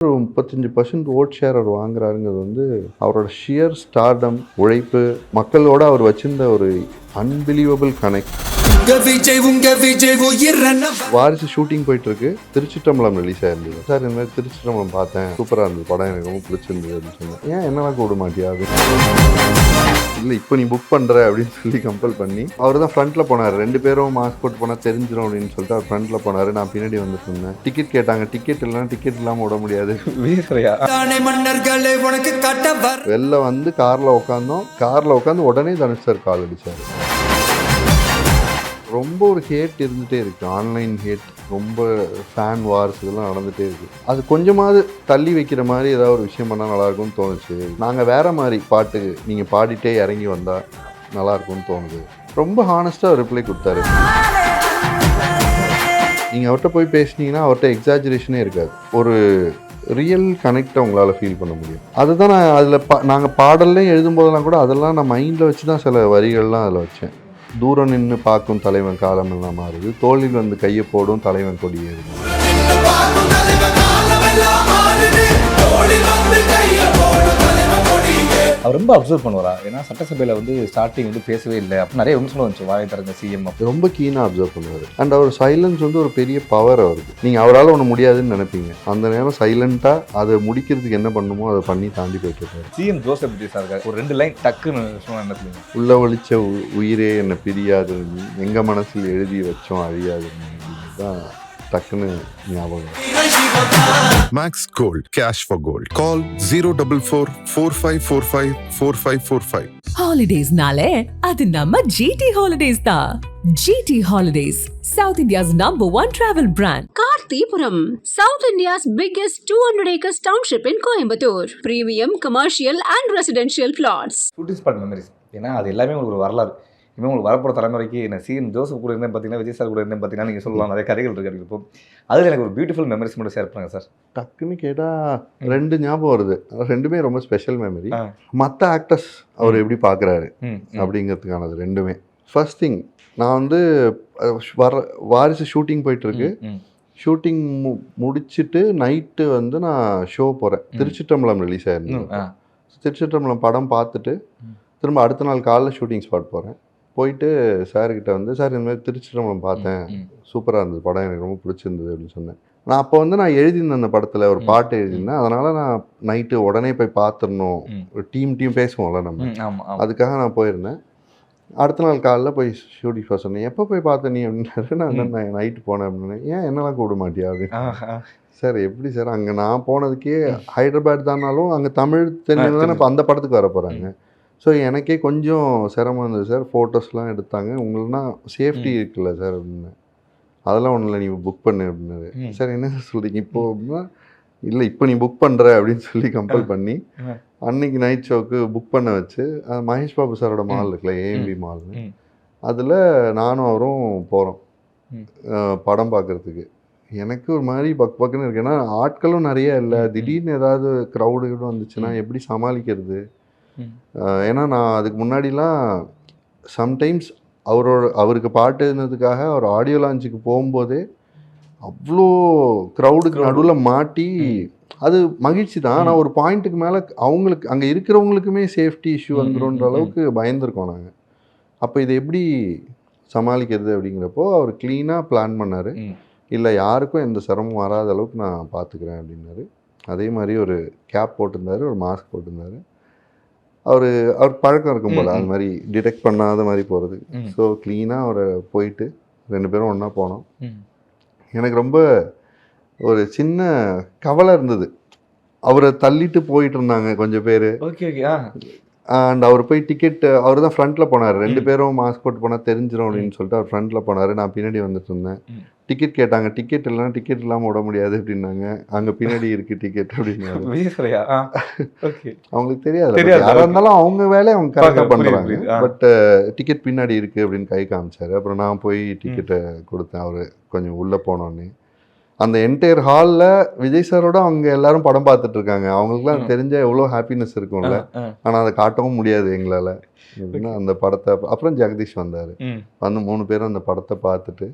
ஒரு 35% vote share அவர் வாங்குறாருங்கிறது வந்து அவரோட ஷியர் ஸ்டார்டம், உழைப்பு, மக்களோட அவர் வச்சிருந்த ஒரு அன்பிலீவபிள் கனெக்ட். வாரிசு ஷூட்டிங் போயிட்டு இருக்கு, திருச்சிற்றம்பலம் ரிலீஸ் ஆயிருந்தது. சார் இந்த மாதிரி திருச்சிற்றம்பலம் பார்த்தேன், சூப்பராக இருந்தது படம், எனக்கு ரொம்ப பிடிச்சிருந்தது அப்படின்னு சொன்னேன். ஏன் என்னெல்லாம் கூட மாட்டியா இல்லை இப்போ நீ புக் பண்ணுற அப்படின்னு சொல்லி கம்பல் பண்ணி அவர் தான் ஃப்ரண்ட்டில் போனார். 2 பேரும் மாஸ்க் போட்டு போனால் தெரிஞ்சிடும் அப்படின்னு சொல்லிட்டு அவர் ஃப்ரண்ட்டில் போனார். நான் பின்னாடி வந்துட்டு இருந்தேன். டிக்கெட் கேட்டாங்க, டிக்கெட் இல்லைன்னா டிக்கெட் இல்லாமல் விட முடியாது. வெளில வந்து காரில் உட்காந்து உடனே தனுஷ் சார் கால் அடித்தார். ரொம்ப ஒரு ஹேட் இருந்துகிட்டே இருக்குது, ஆன்லைன் ஹேட், ரொம்ப ஃபேன் வார்ஸ் இதெல்லாம் நடந்துகிட்டே இருக்குது. அது கொஞ்சமாவது தள்ளி வைக்கிற மாதிரி ஏதாவது ஒரு விஷயம் பண்ணால் நல்லாயிருக்கும்னு தோணுச்சு. நாங்கள் வேறு மாதிரி பாட்டு நீங்கள் பாடிட்டே இறங்கி வந்தால் நல்லாயிருக்கும்னு தோணுது. ரொம்ப ஹானஸ்ட்டாக ரிப்ளை கொடுத்தாரு. நீங்கள் அவர்கிட்ட போய் பேசினீங்கன்னா அவர்கிட்ட எக்ஸாஜரேஷனே இருக்காது. ஒரு ரியல் கனெக்டை உங்களால் ஃபீல் பண்ண முடியும். அதுதான் நான் அதில் நாங்கள் பாடல்லையும் எழுதும்போதெல்லாம் கூட அதெல்லாம் நான் மைண்டில் வச்சு தான் சில வரிகள்லாம் அதில் வச்சேன். தூரம் நின்று பார்க்கும் தலைவன் காலம் எல்லாம் மாறுது, தோளில் வந்து கையை போடும் தலைவன் கொடியேறுது. அவர் ரொம்ப அப்சர்வ் பண்ணுவாரா? ஏன்னா சட்டசபையில் வந்து ஸ்டார்டிங் வந்து பேசவே இல்லை, அப்போ நிறைய விமர்சனம் வந்துச்சு, வாயை திறந்த சிஎம். ரொம்ப கீனாக அப்சர்வ் பண்ணுவார். அண்ட் அவர் சைலன்ஸ் வந்து ஒரு பெரிய பவர் அவருக்கு. நீங்கள் அவரால் ஒன்று முடியாதுன்னு நினைப்பீங்க, அந்த நேரம் சைலண்ட்டாக அதை முடிக்கிறதுக்கு என்ன பண்ணுமோ அதை பண்ணி தாண்டி போயிட்டு இருக்காரு. சிஎம் ஜோசப் இருக்காரு, ஒரு 2 லைன் டக்குன்னு சொன்னால் என்ன சொல்லுங்க? உள்ள ஒழிச்ச உயிரே என்னை பிரியாது, எங்கள் மனசில் எழுதி வச்சோம் அழியாது தான் டக்குன்னு ஞாபகம். Max Gold, cash for gold. Call 044-4545-4545. Holidays nale adu namma GT Holidays da. GT Holidays, South India's #1 travel brand. Karthipuram, South India's biggest 200 acres township in Coimbatore. Premium commercial and residential plots. Shooting spot memories, ஏன்னா அது எல்லாமே உங்களுக்கு ஒரு வரலாறு. இனிமேல் உங்களுக்கு வரப்போகிற தலைமுறைக்கு நான் சிஎம் ஜோசப் கூட இருந்தேன் பார்த்தீங்கன்னா, விஜய் சார் கூட இருந்தேன் பார்த்தீங்கன்னா, நீங்கள் சொல்லலாம் நிறைய கதைகள் இருக்குது. இப்போ அதில் எனக்கு ஒரு பியூட்டிஃபுல் மெமரிஸ் மட்டும் ஷேர் பண்ணுங்கள் சார். டக்குன்னு கேட்டால் 2 ஞாபகம் வருது. 2மே ரொம்ப ஸ்பெஷல் மெமரி. மற்ற ஆக்டர்ஸ் அவர் எப்படி பார்க்குறாரு அப்படிங்கிறதுக்கானது 2மே. ஃபர்ஸ்ட் திங், நான் வந்து வாரிசு ஷூட்டிங் போயிட்டுருக்கு. ஷூட்டிங் முடிச்சுட்டு நைட்டு வந்து நான் ஷோ போகிறேன். திருச்சிற்றம்பலம் ரிலீஸ் ஆயிருந்தேன். திருச்சிற்றம்பலம் படம் பார்த்துட்டு திரும்ப அடுத்த நாள் காலைல ஷூட்டிங் ஸ்பாட் போகிறேன். போயிட்டு சார்கிட்ட வந்து, சார் இந்த மாதிரி திருச்சிற்றம்பலம் பார்த்தேன், சூப்பராக இருந்தது படம், எனக்கு ரொம்ப பிடிச்சிருந்தது அப்படின்னு சொன்னேன். நான் அப்போ வந்து நான் எழுதியிருந்தேன் அந்த படத்தில் ஒரு பாட்டு எழுதியிருந்தேன். அதனால் நான் நைட்டு உடனே போய் பார்த்துடணும், ஒரு டீம் பேசுவோம்ல நம்ம, அதுக்காக நான் போயிருந்தேன். அடுத்த நாள் காலைல போய் ஷூட்டிங் போக சொன்னேன். எப்போ போய் பார்த்தேன் நீ அப்படின்னாரு. நான் நைட்டு போனேன் அப்படின்னு. ஏன் என்னெல்லாம் கூட மாட்டியா அப்படின்னு. சார் எப்படி சார், அங்கே நான் போனதுக்கே ஹைதராபாத் தானாலும் அங்கே தமிழ் தெரிஞ்சவங்க தானே இப்போ அந்த படத்துக்கு வர போகிறாங்க. ஸோ எனக்கே கொஞ்சம் சிரமம் இருந்தது சார். ஃபோட்டோஸ்லாம் எடுத்தாங்க, உங்களுக்குனா சேஃப்டி இருக்குல்ல சார் அப்படின்னு. அதெல்லாம் ஒன்றும் இல்லை, நீ புக் பண்ணு அப்படின்னாரு. சார் என்ன சார் சொல்கிறீங்க இப்போ அப்படின்னா, இல்லை இப்போ நீ புக் பண்ணுற அப்படின்னு சொல்லி கம்பல் பண்ணி அன்னைக்கு நைட் ஷோக்கு புக் பண்ண வச்சு, மகேஷ் பாபு சாரோட மால் இருக்குல்ல, ஏஎம்பி மால்னு, அதில் நானும் அவரும் போகிறோம் படம் பார்க்குறதுக்கு. எனக்கு ஒரு மாதிரி பக்குன்னு இருக்கு, ஏன்னா ஆட்களும் நிறைய இல்லை. திடீர்னு ஏதாவது க்ரௌடு வந்துச்சுன்னா எப்படி சமாளிக்கிறது. ஏன்னா நான் அதுக்கு முன்னாடிலாம் சம்டைம்ஸ் அவருக்கு பாட்டு எழுதுனதுக்காக அவர் ஆடியோ லான்ச்சுக்கு போகும்போதே அவ்வளோ க்ரௌடுக்கு நடுவில் மாட்டி, அது மகிழ்ச்சி தான். ஆனால் ஒரு பாயிண்ட்டுக்கு மேலே அவங்களுக்கு அங்கே இருக்கிறவங்களுக்குமே சேஃப்டி இஷ்யூ வந்துடும்ன்ற அளவுக்கு பயந்துருக்கோம் நாங்கள். அப்போ இதை எப்படி சமாளிக்கிறது அப்படிங்கிறப்போ அவர் க்ளீனாக பிளான் பண்ணார். இல்லை யாருக்கும் எந்த சிரமம் வராத அளவுக்கு நான் பார்த்துக்கிறேன் அப்படின்னாரு. அதே மாதிரி ஒரு கேப் போட்டிருந்தாரு, ஒரு மாஸ்க் போட்டிருந்தாரு. அவர் பழக்கம் இருக்கும் போல் அது மாதிரி டிடெக்ட் பண்ணாத மாதிரி போகிறது. ஸோ க்ளீனாக அவரை போயிட்டு 2 பேரும் ஒன்றா போனோம். எனக்கு ரொம்ப ஒரு சின்ன கவலை இருந்தது. அவரை தள்ளிட்டு போயிட்டு இருந்தாங்க கொஞ்சம் பேர். அண்ட் அவர் போய் டிக்கெட், அவர் தான் ஃப்ரண்ட்டில் போனார். 2 பேரும் மாஸ்க் போட்டு போனால் தெரிஞ்சிடும் அப்படின்னு சொல்லிட்டு அவர் ஃப்ரண்ட்டில் போனார். நான் பின்னாடி வந்துட்டு இருந்தேன். டிக்கெட் கேட்டாங்க, டிக்கெட் இல்லைன்னா டிக்கெட் இல்லாமல் விட முடியாது அப்படின்னாங்க. அங்கே பின்னாடி இருக்குது டிக்கெட் அப்படின்னாரு. அவங்களுக்கு தெரியாது, யாராக இருந்தாலும் அவங்க வேலையை அவங்க கரெக்டாக பண்ணுறாங்க. பட் டிக்கெட் பின்னாடி இருக்குது அப்படின்னு கை காமிச்சார். அப்புறம் நான் போய் டிக்கெட்டை கொடுத்தேன். அவர் கொஞ்சம் உள்ளே போனோன்னே அந்த என்டையர் ஹாலில் விஜய் சாரோட அவங்க எல்லாரும் படம் பார்த்துட்டு இருக்காங்க. அவங்களுக்குலாம் தெரிஞ்ச எவ்வளோ ஹாப்பினஸ் இருக்கும்ல, ஆனால் அதை காட்டவும் முடியாது எங்களால். அப்படின்னா அந்த படத்தை அப்புறம் ஜெகதீஷ் வந்தார். வந்து 3 பேரும் அந்த படத்தை பார்த்துட்டு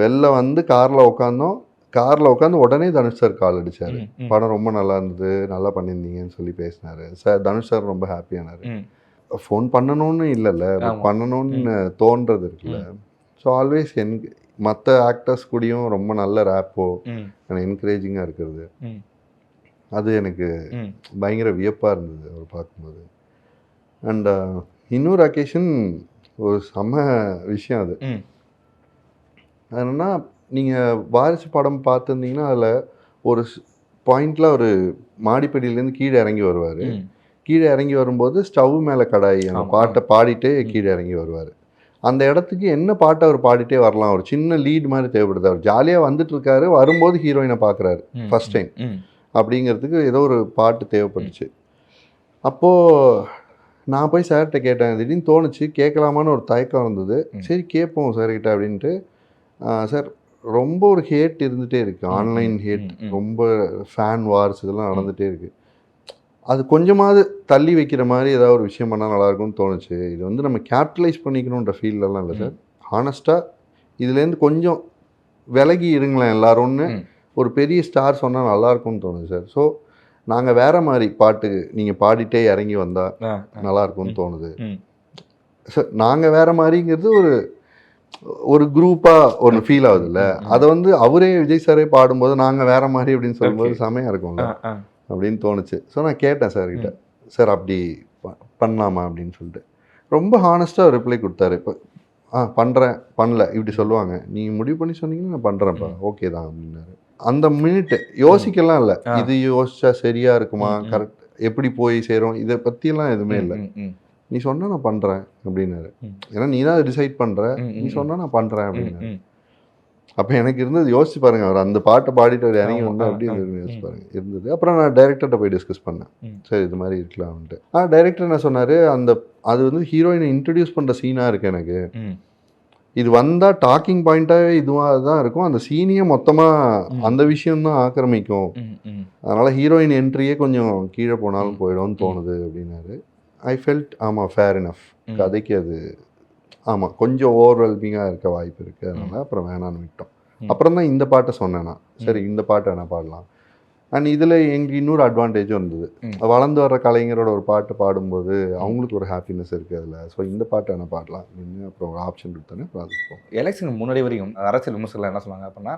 வெளில வந்து காரில் உட்காந்தோம். காரில் உட்காந்து உடனே தனுஷ் சார் கால் அடிச்சார். படம் ரொம்ப நல்லா இருந்தது, நல்லா பண்ணியிருந்தீங்கன்னு சொல்லி பேசினாரு சார். தனுஷ் சார் ரொம்ப ஹாப்பியானார். ஃபோன் பண்ணணும்னு இல்லைல்ல, பண்ணணும்னு தோன்றது இருக்குல்ல. ஸோ ஆல்வேஸ் மற்ற ஆக்டர்ஸ் கூடயும் ரொம்ப நல்ல ரேப்போ என்கரேஜிங்காக இருக்கிறது, அது எனக்கு பயங்கர வியப்பாக இருந்தது அவர் பார்க்கும்போது. அண்ட் இன்னொரு அக்கேஷன் ஒரு செம்ம விஷயம் அது. என்னென்னா, நீங்கள் வாரிசு படம் பார்த்துருந்தீங்கன்னா அதில் ஒரு பாயிண்டில் ஒரு மாடிப்படியிலேருந்து கீழே இறங்கி வருவார். கீழே இறங்கி வரும்போது ஸ்டவ் மேலே கடாயி அந்த பாட்டை பாடிட்டே கீழே இறங்கி வருவார். அந்த இடத்துக்கு என்ன பாட்டை அவர் பாடிட்டே வரலாம், ஒரு சின்ன லீட் மாதிரி தேவைப்படுது. அவர் ஜாலியாக வந்துட்டுருக்காரு, வரும்போது ஹீரோயினை பார்க்குறாரு ஃபஸ்ட் டைம் அப்படிங்கிறதுக்கு ஏதோ ஒரு பாட்டு தேவைப்பட்டுச்சு. அப்போது நான் போய் சார்கிட்ட கேட்டேன். திடீர்னு தோணுச்சு, கேட்கலாமான்னு ஒரு தயக்கம் இருந்தது. சரி கேட்போம் சார்கிட்ட அப்படின்ட்டு. சார் ரொம்ப ஒரு ஹேட் இருந்துகிட்டே இருக்குது, ஆன்லைன் ஹேட், ரொம்ப ஃபேன் வார்ஸ் இதெல்லாம் நடந்துகிட்டே இருக்குது. அது கொஞ்சமாவது தள்ளி வைக்கிற மாதிரி ஏதாவது ஒரு விஷயம் பண்ணால் நல்லாயிருக்கும்னு தோணுச்சு. இது வந்து நம்ம கேபிட்டலைஸ் பண்ணிக்கணுன்ற ஃபீல்டெல்லாம் இல்லை சார். ஹானஸ்ட்டாக இதுலேருந்து கொஞ்சம் விலகி இருங்களேன் எல்லாரும்னு ஒரு பெரிய ஸ்டார் சொன்னால் நல்லாயிருக்கும்னு தோணுது சார். ஸோ நாங்கள் வேறு மாதிரி பாட்டு நீங்கள் பாடிட்டே இறங்கி வந்தால் நல்லாயிருக்கும்னு தோணுது சார். நாங்கள் வேறு மாதிரிங்கிறது ஒரு குரூப்பாக ஒரு ஃபீல் ஆகுதுல்ல, அதை வந்து அவரே விஜய் சாரே பாடும்போது நாங்கள் வேறு மாதிரி அப்படின்னு சொல்லும்போது செமையாக இருக்கும்ல அப்படின்னு தோணுச்சு. ஸோ நான் கேட்டேன் சார்கிட்ட, சார் அப்படி பண்ணலாமா அப்படின்னு சொல்லிட்டு. ரொம்ப ஹானஸ்ட்டாக ரிப்ளை கொடுத்தாரு. இப்போ பண்ணுறேன் பண்ணல இப்படி சொல்லுவாங்க, நீங்கள் முடிவு பண்ணி சொன்னீங்கன்னா நான் பண்ணுறேன்ப்பா, ஓகே தான் அப்படின்னாரு. அந்த மினிட்டு யோசிக்கலாம் இல்லை, இது யோசிச்சா சரியா இருக்குமா, கரெக்ட் எப்படி போய் சேரும், இதை பற்றியெல்லாம் எதுவுமே இல்லை. நீ சொன்னால் நான் பண்ணுறேன் அப்படின்னாரு. ஏன்னா நீ தான் டிசைட் பண்ணுற, நீ சொன்னால் நான் பண்ணுறேன் அப்படின்னாரு. அப்போ எனக்கு இருந்தது, யோசிச்சு பாருங்க, அவர் அந்த பாட்டை பாடிட்டு அவர் இறங்கி வந்தா அப்படின்னு யோசிச்சு பாருங்க இருந்தது. அப்புறம் நான் டைரக்டர்கிட்ட போய் டிஸ்கஸ் பண்ணேன், சரி இது மாதிரி இருக்கலாம்ன்ட்டு. டைரக்டர் என்ன சொன்னார், அது வந்து ஹீரோயினை இன்ட்ரடியூஸ் பண்ணுற சீனாக இருக்குது எனக்கு, இது வந்தால் டாக்கிங் பாயிண்ட்டாகவே இதுவாக தான் இருக்கும், அந்த சீனியை மொத்தமாக அந்த விஷயம்தான் ஆக்கிரமிக்கும், அதனால் ஹீரோயின் என்ட்ரியே கொஞ்சம் கீழே போனாலும் போயிடும்னு தோணுது அப்படின்னாரு. ஐ ஃபெல்ட் ஆமாம் ஃபேர் இனஃப், கதைக்கு அது ஆமாம் கொஞ்சம் ஓவர்வெல்மிங்காக இருக்க வாய்ப்பு இருக்குது, அதனால் அப்புறம் வேணான்னு விட்டோம். அப்புறம் தான் இந்த பாட்டை சொன்னேன்னா, சரி இந்த பாட்டை என்ன பாடலாம். அண்ட் இதில் எங்களுக்கு இன்னொரு அட்வான்டேஜும் இருந்தது, வளர்ந்து வர்ற கலைஞரோட ஒரு பாட்டு பாடும்போது அவங்களுக்கு ஒரு ஹாப்பினஸ் இருக்குது அதில். ஸோ இந்த பாட்டை என்ன பாடலாம் அப்படின்னு அப்புறம் ஒரு ஆப்ஷன் கொடுத்தோன்னே பார்த்துப்போம். எலெக்ஷன் முன்னாடி வரைக்கும் அரசியல் விமர்சகர்கள் என்ன சொன்னாங்க அப்படின்னா,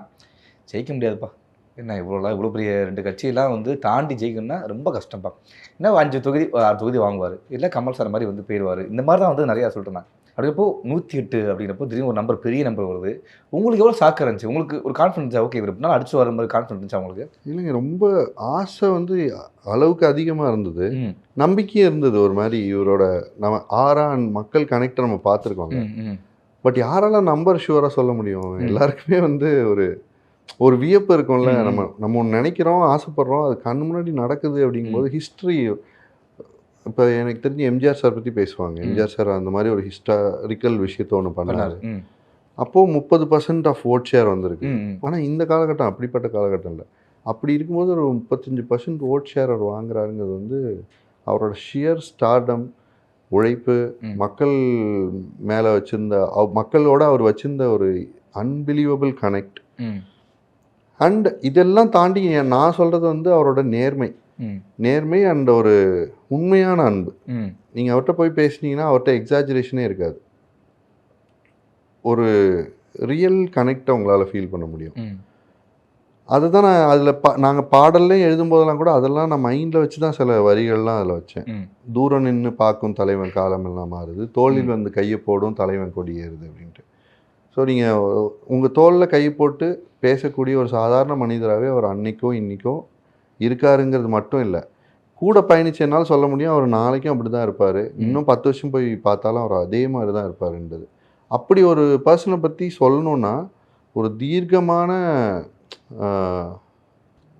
ஜெயிக்க முடியாதுப்பா, என்ன இவ்வளோ பெரிய 2 கட்சியெல்லாம் வந்து தாண்டி ஜெயிக்கணும்னா ரொம்ப கஷ்டம்ப்பா, என்ன 5 தொகுதி 6 தொகுதி வாங்குவார், இல்லை கமல் சார் மாதிரி வந்து போயிடுவார், இந்த மாதிரி தான் வந்து நிறையா சொல்லிட்டுருந்தாங்க. அப்படிப்போ 108 அப்படிங்கிறப்போ திடீர்னு ஒரு நம்பர், பெரிய நம்பர் வருது. உங்களுக்கு எவ்வளோ ஷாக்காக இருந்துச்சு, உங்களுக்கு ஒரு கான்ஃபிடன்ஸா, ஓகே இவர் எப்படின்னா அடிச்சு வர மாதிரி கான்ஃபிடன்ஸ் இருந்துச்சு அவங்களுக்கு? இல்லைங்க, ரொம்ப ஆசை வந்து அளவுக்கு அதிகமாக இருந்தது, நம்பிக்கையும் இருந்தது. ஒரு மாதிரி இவரோட நம்ம மக்கள் கனெக்டை நம்ம பார்த்துருக்கோங்க. பட் யாரெல்லாம் நம்பர் ஷுவராக சொல்ல முடியும், எல்லாருக்குமே வந்து ஒரு வியப்பு இருக்கும்ல. நம்ம ஒன்று நினைக்கிறோம், ஆசைப்படுறோம், அது கண்ணு முன்னாடி நடக்குது அப்படிங்கும்போது ஹிஸ்ட்ரி. இப்போ எனக்கு தெரிஞ்சு எம்ஜிஆர் சார் பற்றி பேசுவாங்க. எம்ஜிஆர் சார் அந்த மாதிரி ஒரு ஹிஸ்டாரிக்கல் விஷயத்த ஒன்று பண்ணாரு. அப்போது 30% ஆஃப் ஓட் ஷேர் வந்திருக்கு. ஆனால் இந்த காலகட்டம் அப்படிப்பட்ட காலகட்டம் இல்லை. அப்படி இருக்கும்போது ஒரு 35% ஓட் ஷேர் அவர் வாங்குறாருங்கிறது வந்து அவரோட ஷியர் ஸ்டார்டம், உழைப்பு, மக்கள் மேலே வச்சுருந்த மக்களோட அவர் வச்சுருந்த ஒரு அன்பிலீவபிள் கனெக்ட். அண்ட் இதெல்லாம் தாண்டி நான் சொல்கிறது வந்து அவரோட நேர்மை அண்ட் ஒரு உண்மையான அன்பு. நீங்கள் அவர்கிட்ட போய் பேசுனீங்கன்னா அவர்கிட்ட எக்ஸாஜரேஷனே இருக்காது, ஒரு ரியல் கனெக்டை உங்களால் ஃபீல் பண்ண முடியும். அதுதான் நான் அதில் நாங்கள் பாடல்லே எழுதும்போதெல்லாம் கூட அதெல்லாம் நான் மைண்டில் வச்சு தான் சில வரிகள்லாம் அதில் வச்சேன். தூரம் நின்று பார்க்கும் தலைவன் காலமெல்லாம் மாறுது, தோளில் வந்து கையை போடும் தலைவன் கொடி ஏறுது அப்படின்ட்டு. ஸோ நீங்கள் உங்கள் தோளில் கை போட்டு பேசக்கூடிய ஒரு சாதாரண மனிதராகவே அவர் அன்னைக்கும் இன்றைக்கும் இருக்காருங்கிறது மட்டும் இல்லை, கூட பயணிச்சனால சொல்ல முடியும் அவர் நாளைக்கும் அப்படி தான் இருப்பார், இன்னும் 10 வருஷம் போய் பார்த்தாலும் அவர் அதே மாதிரி தான் இருப்பாருன்றது. அப்படி ஒரு பர்சனை பற்றி சொல்லணுன்னா ஒரு தீர்க்கமான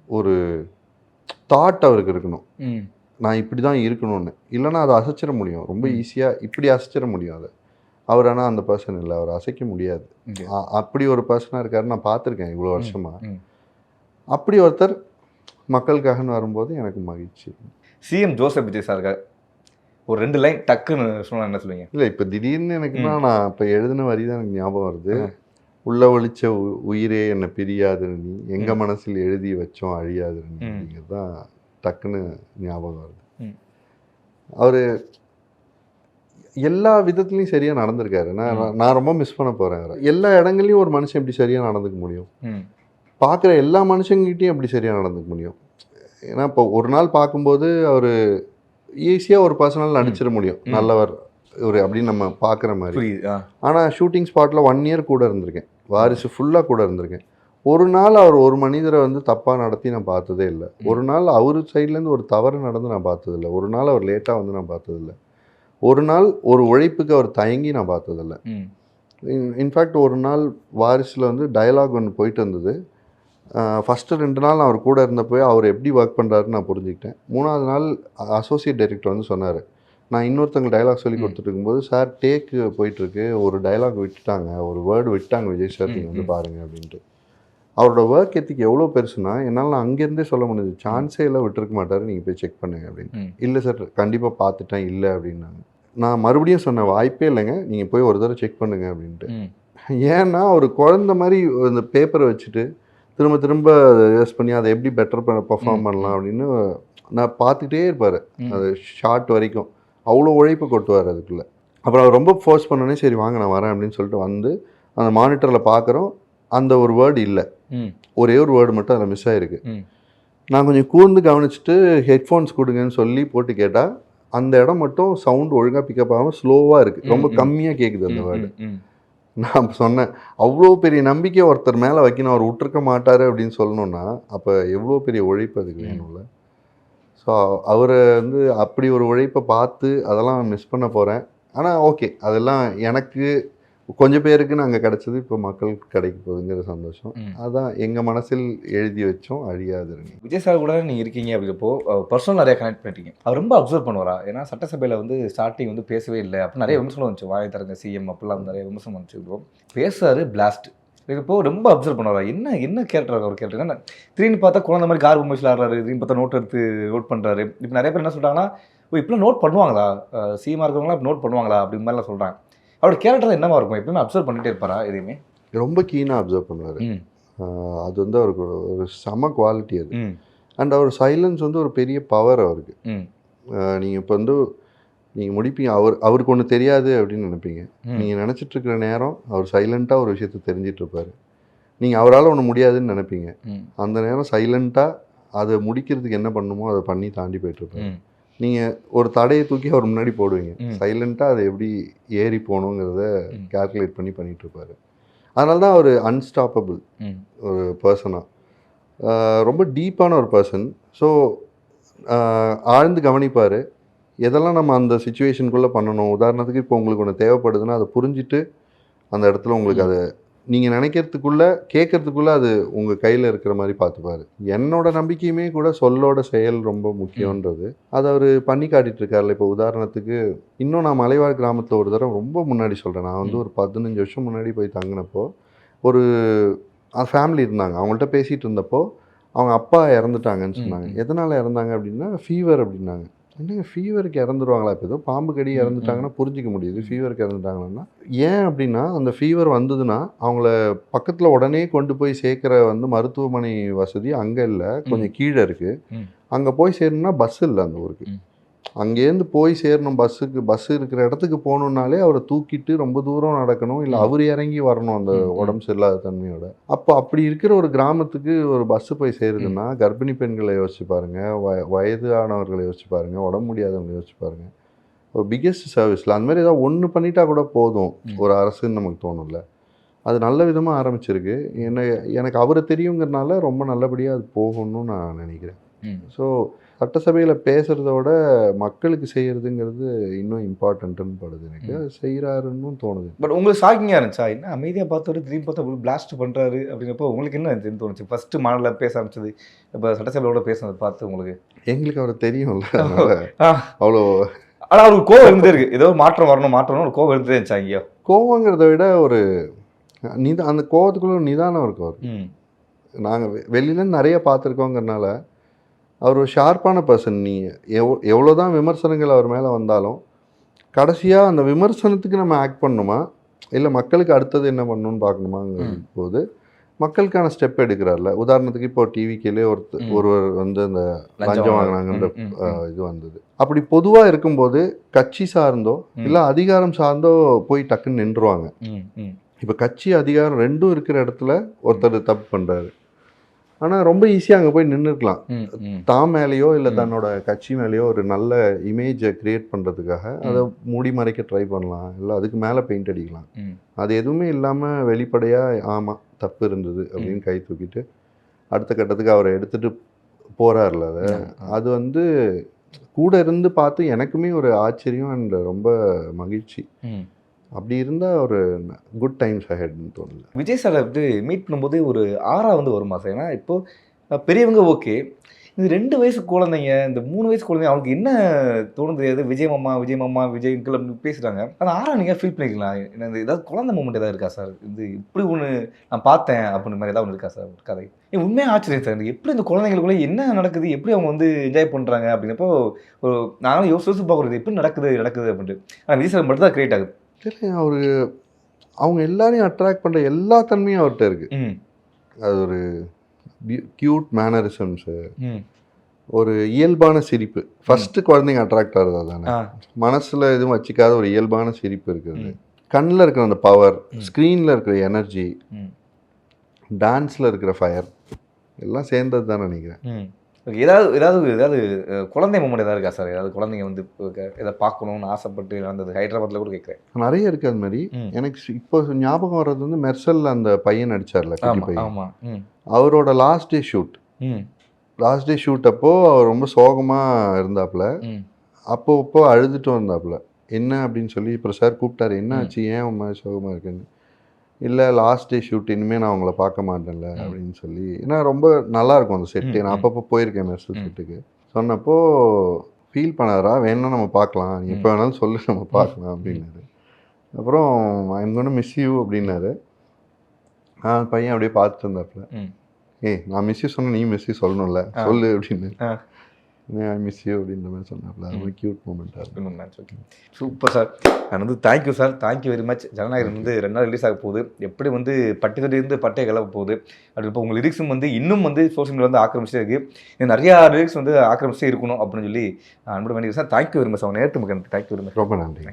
ஒரு தாட் அவருக்கு இருக்கணும், நான் இப்படி தான் இருக்கணும்னு. இல்லைன்னா அதை அசைச்சிட முடியும், ரொம்ப ஈஸியாக இப்படி அசைச்சிட முடியும் அதை. அவர் ஆனால் அந்த பர்சன் இல்லை, அவர் அசைக்க முடியாது. அப்படி ஒரு பர்சனாக இருக்காரு, நான் பார்த்துருக்கேன் இவ்வளோ வருஷமாக. அப்படி ஒருத்தர் மக்களுக்காகன்னு வரும்போது எனக்கு மகிழ்ச்சி. சிஎம் ஜோசப் விஜய் சாருக்காக ஒரு 2 லைன் டக்குன்னு சொன்னால் என்ன சொல்லுவீங்க? இல்லை இப்போ திடீர்னு எனக்குன்னா நான் இப்போ எழுதின வரி தான் எனக்கு ஞாபகம் வருது. உள்ள ஒளிச்ச உயிரே என்னை பிரியாது நீ, எங்கள் மனசில் எழுதி வச்சோம் அழியாது நீ அப்படிங்கிறது தான் டக்குன்னு ஞாபகம் வருது. அவர் எல்லா விதத்துலையும் சரியாக நடந்திருக்காரு. நான் ரொம்ப மிஸ் பண்ண போகிறேன் அவரை. எல்லா இடங்கள்லையும் ஒரு மனுஷன் எப்படி சரியாக நடந்துக்க முடியும்? பார்க்குற எல்லா மனுஷங்கிட்டையும் எப்படி சரியாக நடந்துக்க முடியும்? ஏன்னா இப்போ ஒரு நாள் பார்க்கும்போது அவர் ஈஸியாக ஒரு பர்சனல் நடிச்சிட முடியும், நல்லவர் ஒரு அப்படின்னு நம்ம பார்க்குற மாதிரி. ஆனால் ஷூட்டிங் ஸ்பாட்டில் 1 இயர் கூட இருந்திருக்கேன், வாரிசு ஃபுல்லாக கூட இருந்திருக்கேன். ஒரு நாள் அவர் ஒரு மனிதரை வந்து தப்பாக நடத்தி நான் பார்த்ததே இல்லை. ஒரு நாள் அவர் சைட்லேருந்து ஒரு தவறு நடந்து நான் பார்த்ததில்லை. ஒரு நாள் அவர் லேட்டாக வந்து நான் பார்த்ததில்லை. ஒரு நாள் ஒரு உழைப்புக்கு அவர் தயங்கி நான் பார்த்ததில்லை. இன்ஃபேக்ட் ஒரு நாள் வாரிசில் வந்து டயலாக் ஒன்று போயிட்டு இருந்தது. ஃபஸ்ட்டு 2 நாள் நான் அவர் கூட இருந்தப்போ அவர் எப்படி ஒர்க் பண்ணுறாருன்னு நான் புரிஞ்சுக்கிட்டேன். 3ஆவது நாள் அசோசியேட் டைரக்டர் வந்து சொன்னார், நான் இன்னொருத்தவங்க டைலாக் சொல்லி கொடுத்துட்டு இருக்கும்போது, சார் டேக்கு போயிட்டுருக்கு, ஒரு டைலாக் விட்டுட்டாங்க, ஒரு வேர்டு விட்டாங்க விஜய் சார், நீங்கள் வந்து பாருங்கள் அப்படின்ட்டு. அவரோட ஒர்க் எத்திக்கு எவ்வளோ பெருசுனா என்னால் நான் அங்கேருந்தே சொல்ல முடியுது, சான்ஸே எல்லாம் விட்டுருக்க மாட்டார், நீங்கள் போய் செக் பண்ணுங்க அப்படின்னு. இல்லை சார் கண்டிப்பாக பார்த்துட்டேன் இல்லை அப்படின்னாங்க. நான் மறுபடியும் சொன்ன வாய்ப்பே இல்லைங்க, நீங்கள் போய் ஒரு தடவை செக் பண்ணுங்க அப்படின்ட்டு. ஏன்னா ஒரு குழந்த மாதிரி இந்த பேப்பரை வச்சுட்டு திரும்ப திரும்ப யூஸ் பண்ணி அதை எப்படி பெட்டர் பர்ஃபார்ம் பண்ணலாம் அப்படின்னு நான் பார்த்துக்கிட்டே இருப்பார் அது ஷார்ட் வரைக்கும். அவ்வளோ உழைப்பு கொட்டுவார் அதுக்குள்ளே. அப்புறம் அவர் ரொம்ப ஃபோர்ஸ் பண்ணோன்னே சரி வாங்க நான் வரேன் அப்படின்னு சொல்லிட்டு வந்து அந்த மானிட்டரில் பார்க்குறோம், அந்த ஒரு வேர்டு இல்லை, ஒரே ஒரு வேர்டு மட்டும் அதில் மிஸ் ஆகிருக்கு. நான் கொஞ்சம் கூர்ந்து கவனிச்சுட்டு ஹெட்ஃபோன்ஸ் கொடுங்கன்னு சொல்லி போட்டு கேட்டால் அந்த இடம் மட்டும் சவுண்ட் ஒழுங்காக பிக்கப் ஆகாமல் ஸ்லோவாக இருக்குது, ரொம்ப கம்மியாக கேட்குது அந்த வேர்டு. நான் சொன்னேன், அவ்வளோ பெரிய நம்பிக்கை ஒருத்தர் மேலே வைக்கணும், அவர் விட்டுருக்க மாட்டார் அப்படின்னு சொல்லணுன்னா அப்போ எவ்வளோ பெரிய உழைப்பு அதுக்கு வேணும்ல. ஸோ அவரை வந்து அப்படி ஒரு உழைப்பை பார்த்து அதெல்லாம் மிஸ் பண்ண போகிறேன். ஆனால் ஓகே, அதெல்லாம் எனக்கு கொஞ்சம் பேருக்கு நாங்கள் கிடச்சது, இப்போ மக்களுக்கு கிடைக்க போகுதுங்கிற சந்தோஷம். அதான் எங்கள் மனசில் எழுதி வச்சோம் அழியாது. விஜய் சார் கூட நீங்கள் இருக்கீங்க அப்படின்றப்போ பர்சனல் நிறையா கனெக்ட் பண்ணிட்டீங்க. அவர் ரொம்ப அப்சர்வ் பண்ணுவாரா? ஏன்னா சட்டசபையில் வந்து ஸ்டார்டிங் வந்து பேசவே இல்லை, அப்போ நிறைய விமர்சனம் வந்துச்சு, வாயை தரங்க சிஎம் அப்படிலாம் நிறைய விமர்சனம் வந்துச்சு. இப்போ பேசுறாரு பிளாஸ்ட், இப்போ ரொம்ப அப்சர்வ் பண்ணுவாரா? என்ன கேரக்டர் அவர் கேரக்டர்? திடீர்னு பார்த்தா குழந்தை மாதிரி கார் பொம்மையில் ஆடுறாரு, திடீர்னு பார்த்தா நோட் எடுத்து நோட் பண்ணுறாரு. இப்போ நிறைய பேர் என்ன சொல்கிறாங்கன்னா, இப்படிலாம் நோட் பண்ணுவாங்களா, சிஎம்மாக இருக்கிறவங்களாம் நோட் பண்ணுவாங்களா அப்படி மாதிரிலாம் சொல்கிறாங்க. அவரோட கேரக்டர் என்னவா இருக்கும்? எப்பவுமே அப்சர்வ் பண்ணிட்டே இருப்பாரா? எதையுமே ரொம்ப கீனாக அப்சர்வ் பண்ணுவார். அது வந்து அவருக்கு ஒரு செம குவாலிட்டி அது. அண்ட் அவர் சைலன்ஸ் வந்து ஒரு பெரிய பவர் அவருக்கு. நீங்கள் இப்போ வந்து நீங்கள் முடிப்பீங்க, அவருக்கு ஒன்று தெரியாது அப்படின்னு நினைப்பீங்க. நீங்கள் நினச்சிட்ருக்கிற நேரம் அவர் சைலண்ட்டாக ஒரு விஷயத்தை தெரிஞ்சிட்டு இருப்பார். நீங்கள் அவரால் ஒன்று முடியாதுன்னு நினைப்பீங்க, அந்த நேரம் சைலண்ட்டாக அதை முடிக்கிறதுக்கு என்ன பண்ணணுமோ அதை பண்ணி தாண்டி போய்ட்டுருப்பார். நீங்கள் ஒரு தடையை தூக்கி அவர் முன்னாடி போடுவீங்க, சைலண்ட்டாக அதை எப்படி ஏறி போகணுங்கிறத கேல்குலேட் பண்ணி பண்ணிகிட்ருப்பார். அதனால தான் அவர் அன்ஸ்டாப்பபிள் ஒரு பர்சனாக, ரொம்ப டீப்பான ஒரு பர்சன். ஸோ ஆழ்ந்து கவனிப்பார், எதெல்லாம் நம்ம அந்த சுச்சுவேஷனுக்குள்ளே பண்ணணும். உதாரணத்துக்கு இப்போ உங்களுக்கு ஒன்று தேவைப்படுதுன்னா அதை புரிஞ்சுட்டு அந்த இடத்துல உங்களுக்கு அதை நீங்கள் நினைக்கிறதுக்குள்ளே கேட்கறதுக்குள்ளே அது உங்கள் கையில் இருக்கிற மாதிரி பார்த்துப்பார். என்னோட நம்பிக்கையுமே கூட சொல்லோட செயல் ரொம்ப முக்கியன்றது அதை அவர் பண்ணி காட்டிகிட்டு இருக்காருல்ல. இப்போ உதாரணத்துக்கு இன்னும் நான் மலைவாழ் கிராமத்தில் ஒரு தடவை ரொம்ப முன்னாடி சொல்கிறேன், நான் வந்து ஒரு 15 வருஷம் முன்னாடி போய் தங்கினப்போ ஒரு ஃபேமிலி இருந்தாங்க, அவங்கள்ட்ட பேசிகிட்டு இருந்தப்போ அவங்க அப்பா இறந்துட்டாங்கன்னு சொன்னாங்க. எதனால் இறந்தாங்க அப்படின்னா ஃபீவர் அப்படின்னாங்க. என்னங்க ஃபீவருக்கு இறந்துருவாங்களா? இப்போ ஏதோ பாம்பு கடி இறந்துட்டாங்கன்னா புரிஞ்சிக்க முடியுது, ஃபீவருக்கு இறந்துட்டாங்கன்னா ஏன் அப்படின்னா அந்த ஃபீவர் வந்ததுன்னா அவங்கள பக்கத்தில் உடனே கொண்டு போய் சேர்க்குற வந்து மருத்துவமனை வசதி அங்கே இல்லை, கொஞ்சம் கீழே இருக்குது. அங்கே போய் சேரணும்னா பஸ் இல்லை அந்த ஊருக்கு. அங்கேருந்து போய் சேரணும், பஸ் இருக்கிற இடத்துக்கு போகணுன்னாலே அவரை தூக்கிட்டு ரொம்ப தூரம் நடக்கணும், இல்லை அவர் இறங்கி வரணும் அந்த உடம்பு சரியில்லாத தன்மையோட. அப்போ அப்படி இருக்கிற ஒரு கிராமத்துக்கு ஒரு பஸ்ஸு போய் சேருதுன்னா கர்ப்பிணி பெண்களை யோசிச்சு பாருங்கள், வயதானவர்களை யோசிச்சு பாருங்கள், உடம்பு முடியாதவங்களை யோசிச்சு பாருங்கள். ஒரு பிக்கெஸ்ட் சர்வீஸில் அந்த மாதிரி ஏதாவது ஒன்று பண்ணிட்டா கூட போதும் ஒரு அரசுன்னு நமக்கு தோணும்ல. அது நல்ல விதமாக ஆரம்பிச்சிருக்கு. எனக்கு அவரை தெரியுங்கிறனால ரொம்ப நல்லபடியாக அது போகணும்னு நான் நினைக்கிறேன். ஸோ சட்டசபையில் பேசுகிறதோட மக்களுக்கு செய்கிறதுங்கிறது இன்னும் இம்பார்ட்டன்ட்டுன்னு படுது எனக்கு. அது செய்கிறாருன்னு தோணுது. பட் உங்களுக்கு ஷாக்கிங்காக இருந்துச்சா? என்ன அமைதியாக பார்த்தவர் திடீர்னு பார்த்தா பிளாஸ்ட் பண்ணுறாரு அப்படிங்கிறப்போ உங்களுக்கு என்ன தோணுச்சு? ஃபஸ்ட்டு மாநில பேச ஆரம்பிச்சது, இப்போ சட்டசபையோட பேசுனதை பார்த்து உங்களுக்கு? எங்களுக்கு அவர் தெரியும்ல, அவ்வளோ. ஆனால் அவருக்கு கோவம் இருந்துட்டே இருக்குது, ஏதோ மாற்றம் வரணும் ஒரு கோவம் இருந்துட்டே இருந்துச்சு. அங்கேயோ கோவங்கிறத விட ஒரு அந்த கோவத்துக்குள்ள ஒரு நிதானம் இருக்கு அவருக்கு. நாங்கள் வெளியிலேருந்து நிறைய பார்த்துருக்கோங்கிறனால அவர் ஒரு ஷார்ப்பான பர்சன். நீங்கள் எவ்வளோ தான் விமர்சனங்கள் அவர் மேலே வந்தாலும் கடைசியாக அந்த விமர்சனத்துக்கு நம்ம ஆக்ட் பண்ணணுமா, இல்லை மக்களுக்கு அடுத்தது என்ன பண்ணணும்னு பார்க்கணுமாங்கிற போது மக்களுக்கான ஸ்டெப் எடுக்கிறார்ல. உதாரணத்துக்கு இப்போ டிவிக்கிலே ஒருவர் வந்து அந்த லஞ்சம் வாங்கினாங்கன்ற இது வந்தது. அப்படி பொதுவாக இருக்கும்போது கட்சி சார்ந்தோ இல்லை அதிகாரம் சார்ந்தோ போய் டக்குன்னு நின்றுவாங்க. இப்போ கட்சி அதிகாரம் ரெண்டும் இருக்கிற இடத்துல ஒருத்தர் தப்பு பண்ணுறாரு. ஆனால் ரொம்ப ஈஸியாக அங்கே போய் நின்றுக்கலாம். தான் மேலேயோ இல்லை தன்னோட கட்சி மேலேயோ ஒரு நல்ல இமேஜை க்ரியேட் பண்ணுறதுக்காக அதை மூடி மறைக்க ட்ரை பண்ணலாம், இல்லை அதுக்கு மேலே பெயிண்ட் அடிக்கலாம். அது எதுவுமே இல்லாமல் வெளிப்படையாக ஆமாம் தப்பு இருந்தது அப்படின்னு கை தூக்கிட்டு அடுத்த கட்டத்துக்கு அவரை எடுத்துகிட்டு போகிறார்ல. அது வந்து கூட இருந்து பார்த்து எனக்குமே ஒரு ஆச்சரியம் அண்ட் ரொம்ப மகிழ்ச்சி. அப்படி இருந்தால் ஒரு குட் டைம்ஸ் அஹெட்னு தோணுது. விஜய் சாரை வந்து மீட் பண்ணும்போது ஒரு ஆறா வந்து வருமா சார்? ஏன்னா இப்போது பெரியவங்க ஓகே, இந்த 2 வயசு குழந்தைங்க, இந்த 3 வயசு குழந்தைங்க அவங்களுக்கு என்ன தோணுது? தெரியாது. விஜய் மாமா விஜய் அங்கிள் அப்படின்னு பேசுகிறாங்க. அந்த ஆறா நீங்கள் ஃபீல் பண்ணிக்கலாம். இந்த ஏதாவது குழந்தை மூமெண்ட் ஏதாவது இருக்கா சார்? இது இப்படி ஒன்று நான் பார்த்தேன் அப்படின்னு மாதிரி ஏதாவது ஒன்று இருக்கா சார் கதை? உண்மையாக ஆச்சரியம் சார். எப்படி இந்த குழந்தைங்களுக்குள்ளே என்ன நடக்குது, எப்படி அவங்க வந்து என்ஜாய் பண்ணுறாங்க அப்படிங்கிறப்போ ஒரு நானும் யோசிச்சு பார்க்குறது எப்படி நடக்குது அப்படின்ட்டு. ஆனால் விஜய் சார் மட்டும் தான் கிரியேட் ஆகுது. அவங்க எல்லாரையும் அட்ராக்ட் பண்ணுற எல்லா தன்மையும் அவர்கிட்ட இருக்குது. அது ஒரு கியூட் மேனரிசம்ஸு, ஒரு இயல்பான சிரிப்பு. ஃபஸ்ட்டு குழந்தைங்க அட்ராக்ட் ஆகுது தானே, மனசில் எதுவும் வச்சுக்காத ஒரு இயல்பான சிரிப்பு இருக்குது. கண்ணில் இருக்கிற அந்த பவர், ஸ்க்ரீனில் இருக்கிற எனர்ஜி, டான்ஸில் இருக்கிற ஃபயர் எல்லாம் சேர்ந்தது தான் நினைக்கிறேன். ஏதாவது குழந்தை மூமெண்ட் ஏதாவது இருக்கா சார்? ஏதாவது குழந்தைங்க வந்து எதை பார்க்கணும்னு ஆசைப்பட்டு நடந்தது ஹைதராபாத்தில் கூட கேட்குறேன். நிறைய இருக்குது அது மாதிரி. எனக்கு இப்போ ஞாபகம் வர்றது வந்து மெர்சல் அந்த பையன் நடிச்சார்ல, குட்டி பையன், அவரோட லாஸ்ட் டே ஷூட் அப்போ அவர் ரொம்ப சோகமாக இருந்தாப்புல. அப்போ அழுதுட்டு வந்தாப்புல. என்ன அப்படின்னு சொல்லி இப்போ சார் கூப்பிட்டாரு, என்ன ஆச்சு, ஏன் உன் மாதிரி சோகமாக இருக்குன்னு. இல்லை லாஸ்ட் டே ஷூட், இனிமேல் நான் அவங்கள பார்க்க மாட்டேன்ல அப்படின்னு சொல்லி. ஏன்னா ரொம்ப நல்லாயிருக்கும் அந்த செட்டு. நான் அப்பப்போ போயிருக்கேன் மெர்சல் செட்டுக்கு. சொன்னப்போ ஃபீல் பண்ணாரா, வேணும்னா நம்ம பார்க்கலாம், நீ எப்போ வேணாலும் சொல்லு நம்ம பார்க்கலாம் அப்படின்னாரு. அப்புறம் ஐம் கோனா மிஸ் யூ அப்படின்னாரு. பையன் அப்படியே பார்த்துட்டு இருந்தாப்புல. நான் மிஸ் யூ சொன்னேன், நீ மிஸ் யூ சொல்லணும்ல, சொல்லு அப்படின்னு. ஐ மிஸ் யூ அப்படின்ற மாதிரி சொன்னாப்ல. அது ஒரு க்யூட் மூமெண்ட்டாக இருக்கும். Super sir. நான் வந்து thank you sir, thank you very much. Jananayagan வந்து 2 நாள் ரிலீஸ் ஆக போகுது. எப்படி வந்து பட்டுக்கட்டிலிருந்து பட்டையை கிளம்ப போகுது அப்படி. இப்போ உங்கள் லிரிக்ஸும் வந்து இன்னும் வந்து சோஷியல் மீடியா வந்து ஆக்கிரமிச்சிட்டே இருக்குது. நிறையா லிரிக்ஸ் வந்து ஆக்கிரமிச்சிட்டே இருக்கணும் அப்படின்னு சொல்லி அன்பு வேண்டிய சார். Thank you very much. அவங்க நேரத்து மக்கள் தேங்க்யூ வெரி மச். ரொம்ப நன்றி.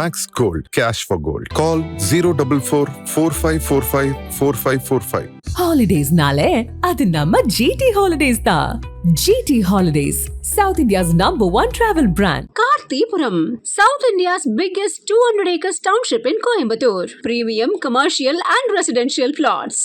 Max Gold, cash for gold. Call 044 4545 4545. Holidays nale adu namma GT Holidays da. GT Holidays, South India's #1 travel brand. Karthipuram, South India's biggest 200 acres township in Coimbatore. Premium commercial and residential plots.